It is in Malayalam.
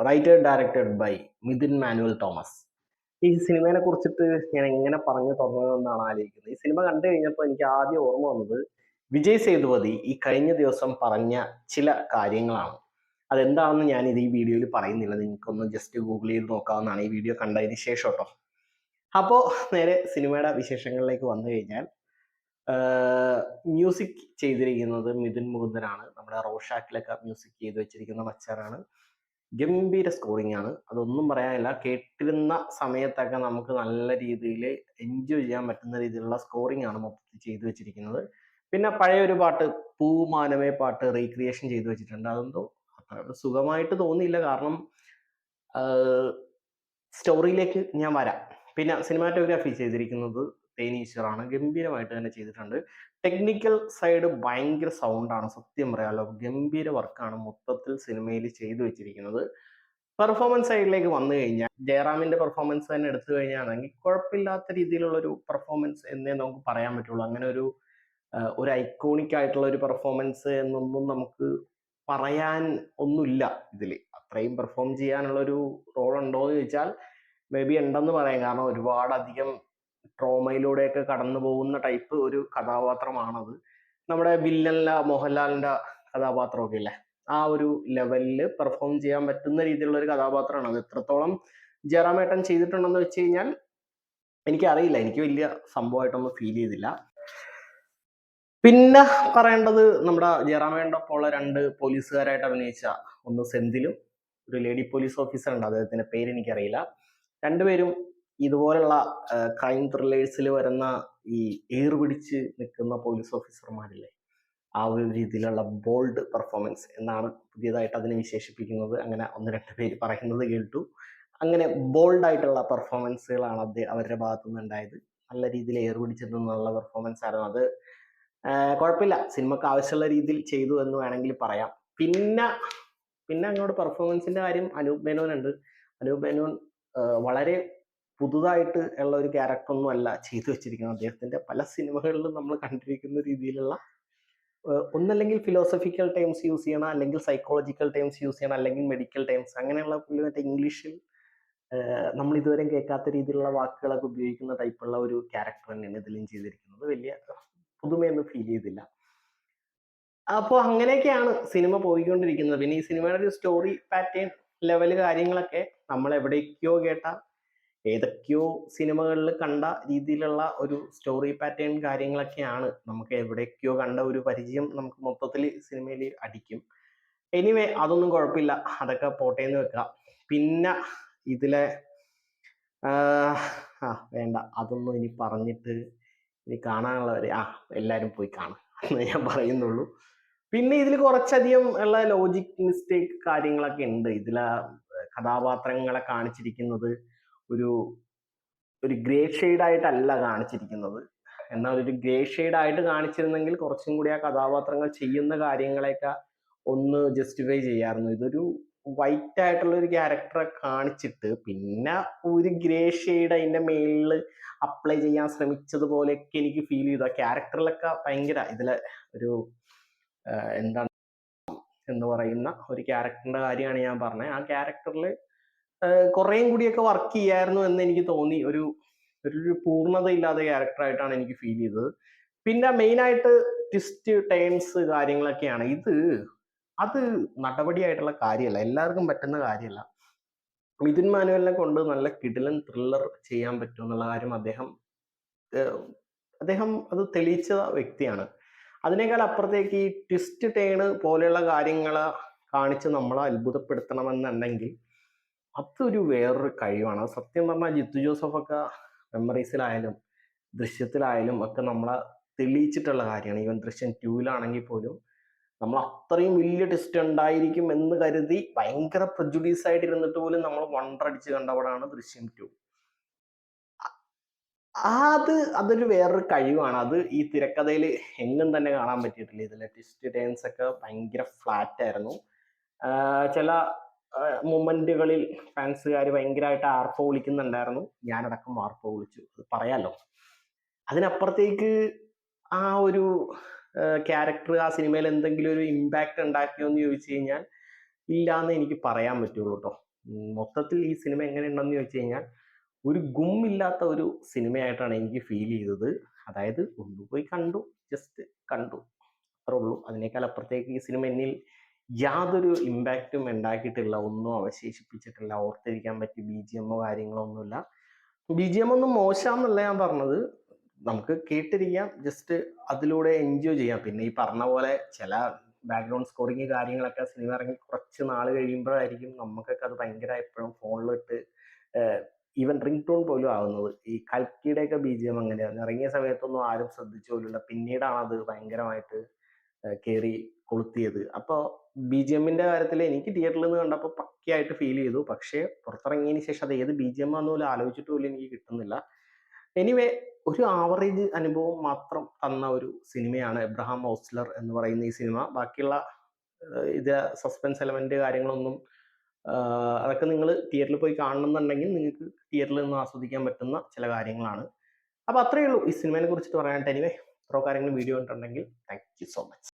Righted directed by Mithun Manuel Thomas. ഈ സിനിമയെ കുറിച്ചിട്ട് ഞാൻ എങ്ങനെ പറഞ്ഞു തുടങ്ങുമെന്നാണ് ആലോചിക്കുന്നത്. ഈ സിനിമ കണ്ടു കഴിഞ്ഞപ്പോൾ എനിക്ക് ആദ്യം ഓർമ്മ വന്നത് വിജയ് സേതുപതി ഈ കഴിഞ്ഞ ദിവസം പറഞ്ഞ ചില കാര്യങ്ങളാണ്. അതെന്താണെന്ന് ഞാൻ ഇത് ഈ വീഡിയോയിൽ പറയുന്നില്ല, നിങ്ങൾക്കൊന്ന് ജസ്റ്റ് ഗൂഗിൾ ചെയ്ത് നോക്കാവുന്നതാണ് ഈ വീഡിയോ കണ്ടതിന് ശേഷം കേട്ടോ. അപ്പോൾ നേരെ സിനിമയുടെ വിശേഷങ്ങളിലേക്ക് വന്നു കഴിഞ്ഞാൽ, മ്യൂസിക് ചെയ്തിരിക്കുന്നത് മിഥുൻ മുകുന്ദനാണ്. നമ്മുടെ റോഷാക്കിലൊക്കെ മ്യൂസിക് ചെയ്ത് വെച്ചിരിക്കുന്ന മച്ചാനാണ്. ഗംഭീര സ്കോറിംഗ് ആണ്, അതൊന്നും പറയാനില്ല. കേട്ടിരുന്ന സമയത്തൊക്കെ നമുക്ക് നല്ല രീതിയിൽ എൻജോയ് ചെയ്യാൻ പറ്റുന്ന രീതിയിലുള്ള സ്കോറിംഗ് ആണ് മൊത്തത്തിൽ ചെയ്തു വെച്ചിരിക്കുന്നത്. പിന്നെ പഴയ ഒരു പാട്ട്, പൂമാനമേ പാട്ട് റീക്രിയേഷൻ ചെയ്തു വെച്ചിട്ടുണ്ട്. അതെന്തോ അത്ര സുഖമായിട്ട് തോന്നിയില്ല, കാരണം സ്റ്റോറിയിലേക്ക് ഞാൻ വരാം. പിന്നെ സിനിമാറ്റോഗ്രാഫി ചെയ്തിരിക്കുന്നത് തേനീശ്വറാണ്, ഗംഭീരമായിട്ട് തന്നെ ചെയ്തിട്ടുണ്ട്. ടെക്നിക്കൽ സൈഡ് ഭയങ്കര സൗണ്ടാണ്, സത്യം പറയാലോ, ഗംഭീര വർക്കാണ് മൊത്തത്തിൽ സിനിമയിൽ ചെയ്തു വെച്ചിരിക്കുന്നത്. പെർഫോമൻസ് സൈഡിലേക്ക് വന്നു കഴിഞ്ഞാൽ ജയറാമിന്റെ പെർഫോമൻസ് തന്നെ എടുത്തു കഴിഞ്ഞാണെങ്കിൽ കുഴപ്പമില്ലാത്ത രീതിയിലുള്ള ഒരു പെർഫോമൻസ് എന്നേ നമുക്ക് പറയാൻ പറ്റുള്ളൂ. അങ്ങനെ ഒരു ഐക്കോണിക് ആയിട്ടുള്ള ഒരു പെർഫോമൻസ് എന്നൊന്നും നമുക്ക് പറയാൻ ഒന്നുമില്ല ഇതിൽ. അത്രയും പെർഫോം ചെയ്യാനുള്ള ഒരു റോൾ ഉണ്ടോ എന്ന് ചോദിച്ചാൽ മേ ബി ഉണ്ടെന്ന് പറയാം. കാരണം ഒരുപാടധികം ട്രോമയിലൂടെയൊക്കെ കടന്നു പോകുന്ന ടൈപ്പ് ഒരു കഥാപാത്രമാണത്. നമ്മുടെ വില്ലനിലെ മോഹൻലാലിന്റെ കഥാപാത്രമൊക്കെ ഇല്ലേ, ആ ഒരു ലെവലിൽ പെർഫോം ചെയ്യാൻ പറ്റുന്ന രീതിയിലുള്ള ഒരു കഥാപാത്രമാണ്. അത് എത്രത്തോളം ജയറാമേട്ടൻ ചെയ്തിട്ടുണ്ടെന്ന് വെച്ച് കഴിഞ്ഞാൽ എനിക്കറിയില്ല, എനിക്ക് വലിയ സംഭവമായിട്ടൊന്നും ഫീൽ ചെയ്തില്ല. പിന്നെ പറയേണ്ടത്, നമ്മുടെ ജയറാമേട്ടൻ്റെ ഒപ്പമുള്ള രണ്ട് പോലീസുകാരായിട്ട് അഭിനയിച്ച, ഒന്ന് സെന്തിലും ഒരു ലേഡി പോലീസ് ഓഫീസർ ഉണ്ട്, അദ്ദേഹത്തിന്റെ പേര് എനിക്കറിയില്ല. രണ്ടുപേരും ഇതുപോലുള്ള ക്രൈം ത്രില്ലേഴ്സിൽ വരുന്ന ഈ ഏറ് പിടിച്ച് നിൽക്കുന്ന പോലീസ് ഓഫീസർമാരില്ലേ, ആ ഒരു രീതിയിലുള്ള ബോൾഡ് പെർഫോമൻസ് എന്നാണ് പുതിയതായിട്ട് അതിനെ വിശേഷിപ്പിക്കുന്നത്. അങ്ങനെ ഒന്ന് രണ്ട് പേര് പറയുന്നത് കേട്ടു. അങ്ങനെ ബോൾഡായിട്ടുള്ള പെർഫോമൻസുകളാണ് അവരുടെ ഭാഗത്തുനിന്ന് ഉണ്ടായത്. നല്ല രീതിയിൽ ഏറ് പിടിച്ചിട്ടുള്ള പെർഫോമൻസ് ആയിരുന്നു അത്. കുഴപ്പമില്ല, സിനിമക്ക് ആവശ്യമുള്ള രീതിയിൽ ചെയ്തു എന്ന് വേണമെങ്കിൽ പറയാം. പിന്നെ പിന്നെ അങ്ങോട്ട് പെർഫോമൻസിന്റെ കാര്യം, അനൂപ് മേനോൻ ഉണ്ട്. അനൂപ് മേനോൻ വളരെ പുതുതായിട്ട് ഉള്ള ഒരു ക്യാരക്ടറൊന്നും അല്ല ചെയ്തു വെച്ചിരിക്കുന്നത്. അദ്ദേഹത്തിന്റെ പല സിനിമകളിലും നമ്മൾ കണ്ടിരിക്കുന്ന രീതിയിലുള്ള ഒന്നല്ലെങ്കിൽ ഫിലോസഫിക്കൽ ടേംസ് യൂസ് ചെയ്യണം, അല്ലെങ്കിൽ സൈക്കോളജിക്കൽ ടേംസ് യൂസ് ചെയ്യണം, അല്ലെങ്കിൽ മെഡിക്കൽ ടേംസ്, അങ്ങനെയുള്ള മറ്റേ ഇംഗ്ലീഷിൽ നമ്മൾ ഇതുവരെ കേൾക്കാത്ത രീതിയിലുള്ള വാക്കുകളൊക്കെ ഉപയോഗിക്കുന്ന ടൈപ്പുള്ള ഒരു ക്യാരക്ടർ തന്നെയാണ് ഇതിലും ചെയ്തിരിക്കുന്നത്. വലിയ പുതുമയൊന്നും ഫീൽ ചെയ്തില്ല. അപ്പോൾ അങ്ങനെയൊക്കെയാണ് സിനിമ പോയിക്കൊണ്ടിരിക്കുന്നത്. പിന്നെ ഈ സിനിമയുടെ ഒരു സ്റ്റോറി പാറ്റേൺ ലെവൽ കാര്യങ്ങളൊക്കെ നമ്മൾ എവിടേക്കോ കേട്ട, ഏതൊക്കെയോ സിനിമകളിൽ കണ്ട രീതിയിലുള്ള ഒരു സ്റ്റോറി പാറ്റേൺ കാര്യങ്ങളൊക്കെയാണ്. നമുക്ക് എവിടേക്കോ കണ്ട ഒരു പരിചയം നമുക്ക് മൊത്തത്തിൽ സിനിമയിൽ അടിക്കും. എനിവേ, അതൊന്നും കുഴപ്പമില്ല, അതൊക്കെ പോട്ടേന്ന് വെക്കാം. പിന്നെ ഇതിലെ വേണ്ട, അതൊന്നും ഇനി പറഞ്ഞിട്ട് ഇനി കാണാനുള്ളവരെ എല്ലാവരും പോയി കാണാം എന്ന് ഞാൻ പറയുന്നുള്ളൂ. പിന്നെ ഇതിൽ കുറച്ചധികം ഉള്ള ലോജിക് മിസ്റ്റേക്ക് കാര്യങ്ങളൊക്കെ ഉണ്ട്. ഇതിലെ കഥാപാത്രങ്ങളെ കാണിച്ചിരിക്കുന്നത് ഒരു ഒരു ഗ്രേ ഷെയ്ഡ് ആയിട്ടല്ല കാണിച്ചിരിക്കുന്നത്. എന്നാൽ ഒരു ഗ്രേ ഷെയ്ഡ് ആയിട്ട് കാണിച്ചിരുന്നെങ്കിൽ കുറച്ചും കൂടി ആ കഥാപാത്രങ്ങൾ ചെയ്യുന്ന കാര്യങ്ങളെയൊക്കെ ഒന്ന് ജസ്റ്റിഫൈ ചെയ്യാമായിരുന്നു. ഇതൊരു വൈറ്റ് ആയിട്ടുള്ള ഒരു ക്യാരക്ടറെ കാണിച്ചിട്ട് പിന്നെ ഒരു ഗ്രേ ഷെയ്ഡ് അതിന്റെ മേളിൽ അപ്ലൈ ചെയ്യാൻ ശ്രമിച്ചതുപോലെയൊക്കെ എനിക്ക് ഫീൽ ചെയ്തു. ആ ക്യാരക്ടറിലൊക്കെ ഭയങ്കര ഇതിലെ ഒരു എന്താണ് എന്ന് പറയുന്ന ഒരു ക്യാരക്ടറിന്റെ കാര്യമാണ് ഞാൻ പറഞ്ഞത്. ആ ക്യാരക്ടറിൽ കുറേയും കൂടിയൊക്കെ വർക്ക് ചെയ്യായിരുന്നു എന്ന് എനിക്ക് തോന്നി. ഒരു പൂർണ്ണതയില്ലാത്ത ക്യാരക്ടറായിട്ടാണ് എനിക്ക് ഫീൽ ചെയ്തത്. പിന്നെ മെയിനായിട്ട് ട്വിസ്റ്റ് ടേൺസ് കാര്യങ്ങളൊക്കെയാണ്. അത് നടപടിയായിട്ടുള്ള കാര്യമല്ല, എല്ലാവർക്കും പറ്റുന്ന കാര്യമല്ല. മിഥുൻ മാനുവലിനെ കൊണ്ട് നല്ല കിടിലൻ ത്രില്ലർ ചെയ്യാൻ പറ്റും എന്നുള്ള കാര്യം അദ്ദേഹം അത് തെളിയിച്ച വ്യക്തിയാണ്. അതിനേക്കാൾ അപ്പുറത്തേക്ക് ഈ ട്വിസ്റ്റ് ടേൺ പോലെയുള്ള കാര്യങ്ങളെ കാണിച്ച് നമ്മളെ അത്ഭുതപ്പെടുത്തണമെന്നുണ്ടെങ്കിൽ അതൊരു വേറൊരു കഴിവാണ്. സത്യം പറഞ്ഞാൽ ജിത്തു ജോസഫൊക്കെ മെമ്മറീസിലായാലും ദൃശ്യത്തിലായാലും ഒക്കെ നമ്മളെ തെളിയിച്ചിട്ടുള്ള കാര്യമാണ്. ഈവൻ ദൃശ്യം 2-ലാണെങ്കിൽ പോലും നമ്മൾ അത്രയും വലിയ ട്വിസ്റ്റ് ഉണ്ടായിരിക്കും എന്ന് കരുതി ഭയങ്കര പ്രജുഡീസ് ആയിട്ട് ഇരുന്നിട്ട് പോലും നമ്മൾ വണ്ടടിച്ച് കണ്ട പടമാണ് ദൃശ്യം 2. അതൊരു വേറൊരു കഴിവാണ്. അത് ഈ തിരക്കഥയിൽ എങ്ങും തന്നെ കാണാൻ പറ്റിയിട്ടില്ല. ഇതിലെ ട്വിസ്റ്റ് ടേൺസ് ഒക്കെ ഭയങ്കര ഫ്ലാറ്റ് ആയിരുന്നു. ചില മൊമെന്റുകളിൽ ഫാൻസുകാർ ഭയങ്കരമായിട്ട് ആർപ്പോ വിളിക്കുന്നുണ്ടായിരുന്നു. ഞാനടക്കം ആർപ്പോ വിളിച്ചു, അത് പറയാലോ. അതിനപ്പുറത്തേക്ക് ആ ഒരു ക്യാരക്ടർ ആ സിനിമയിൽ എന്തെങ്കിലും ഒരു ഇമ്പാക്ട് ഉണ്ടാക്കിയോ എന്ന് ചോദിച്ചു കഴിഞ്ഞാൽ ഇല്ലാന്ന് എനിക്ക് പറയാൻ പറ്റുള്ളൂ കേട്ടോ. മൊത്തത്തിൽ ഈ സിനിമ എങ്ങനെയുണ്ടെന്ന് ചോദിച്ചു കഴിഞ്ഞാൽ ഒരു ഗുമ്മില്ലാത്ത ഒരു സിനിമയായിട്ടാണ് എനിക്ക് ഫീൽ ചെയ്തത്. അതായത് ഒന്ന് പോയി കണ്ടു, ജസ്റ്റ് കണ്ടു, അത്രേ ഉള്ളൂ. അതിനേക്കാൾ അപ്പുറത്തേക്ക് ഈ സിനിമ എന്നിൽ യാതൊരു ഇമ്പാക്റ്റും ഉണ്ടാക്കിയിട്ടില്ല, ഒന്നും അവശേഷിപ്പിച്ചിട്ടില്ല, ഓർത്തിരിക്കാൻ പറ്റിയ BGM കാര്യങ്ങളോ ഒന്നുമില്ല. BGM ഒന്നും മോശമാണെന്നല്ല ഞാൻ പറഞ്ഞത്, നമുക്ക് കേട്ടിരിക്കാം, ജസ്റ്റ് അതിലൂടെ എൻജോയ് ചെയ്യാം. പിന്നെ ഈ പറഞ്ഞ പോലെ ചില ബാക്ക്ഗ്രൗണ്ട് സ്കോറിങ് കാര്യങ്ങളൊക്കെ സിനിമ ഇറങ്ങി കുറച്ച് നാൾ കഴിയുമ്പോഴായിരിക്കും നമുക്കൊക്കെ അത് ഭയങ്കര എപ്പോഴും ഫോണിലിട്ട് ഈവൻ റിംഗ് ടോൺ പോലും ആവുന്നത്. ഈ കൽക്കിയുടെയൊക്കെ BGM അങ്ങനെയാണ്, ഇറങ്ങിയ സമയത്തൊന്നും ആരും ശ്രദ്ധിച്ചു പോലുമില്ല, പിന്നീടാണ് അത് ഭയങ്കരമായിട്ട് കയറി കൊളുത്തിയത്. അപ്പോൾ BGMന്റെ കാര്യത്തിൽ എനിക്ക് തിയേറ്ററിൽ നിന്ന് കണ്ടപ്പോൾ പക്കയായിട്ട് ഫീൽ ചെയ്തു. പക്ഷേ പുറത്തിറങ്ങിയതിന് ശേഷം അത് ഏത് BGM ആണെന്ന് പോലും ആലോചിച്ചിട്ട് പോലും എനിക്ക് കിട്ടുന്നില്ല. എനിവേ, ഒരു ആവറേജ് അനുഭവം മാത്രം തന്ന ഒരു സിനിമയാണ് എബ്രഹാം ഓസ്ലർ എന്ന് പറയുന്ന ഈ സിനിമ. ബാക്കിയുള്ള ഇത് സസ്പെൻസ് എലമെന്റ് കാര്യങ്ങളൊന്നും അതൊക്കെ നിങ്ങൾ തിയേറ്ററിൽ പോയി കാണണമെന്നുണ്ടെങ്കിൽ നിങ്ങൾക്ക് തിയേറ്ററിൽ നിന്ന് ആസ്വദിക്കാൻ പറ്റുന്ന ചില കാര്യങ്ങളാണ്. അപ്പോൾ അത്രയേ ഉള്ളൂ ഈ സിനിമയെ കുറിച്ചിട്ട് പറയാനായിട്ട്. എനിവേ, ഇത്രയോ കാര്യങ്ങൾ വീഡിയോ കണ്ടിട്ടുണ്ടെങ്കിൽ താങ്ക് യു സോ മച്ച്.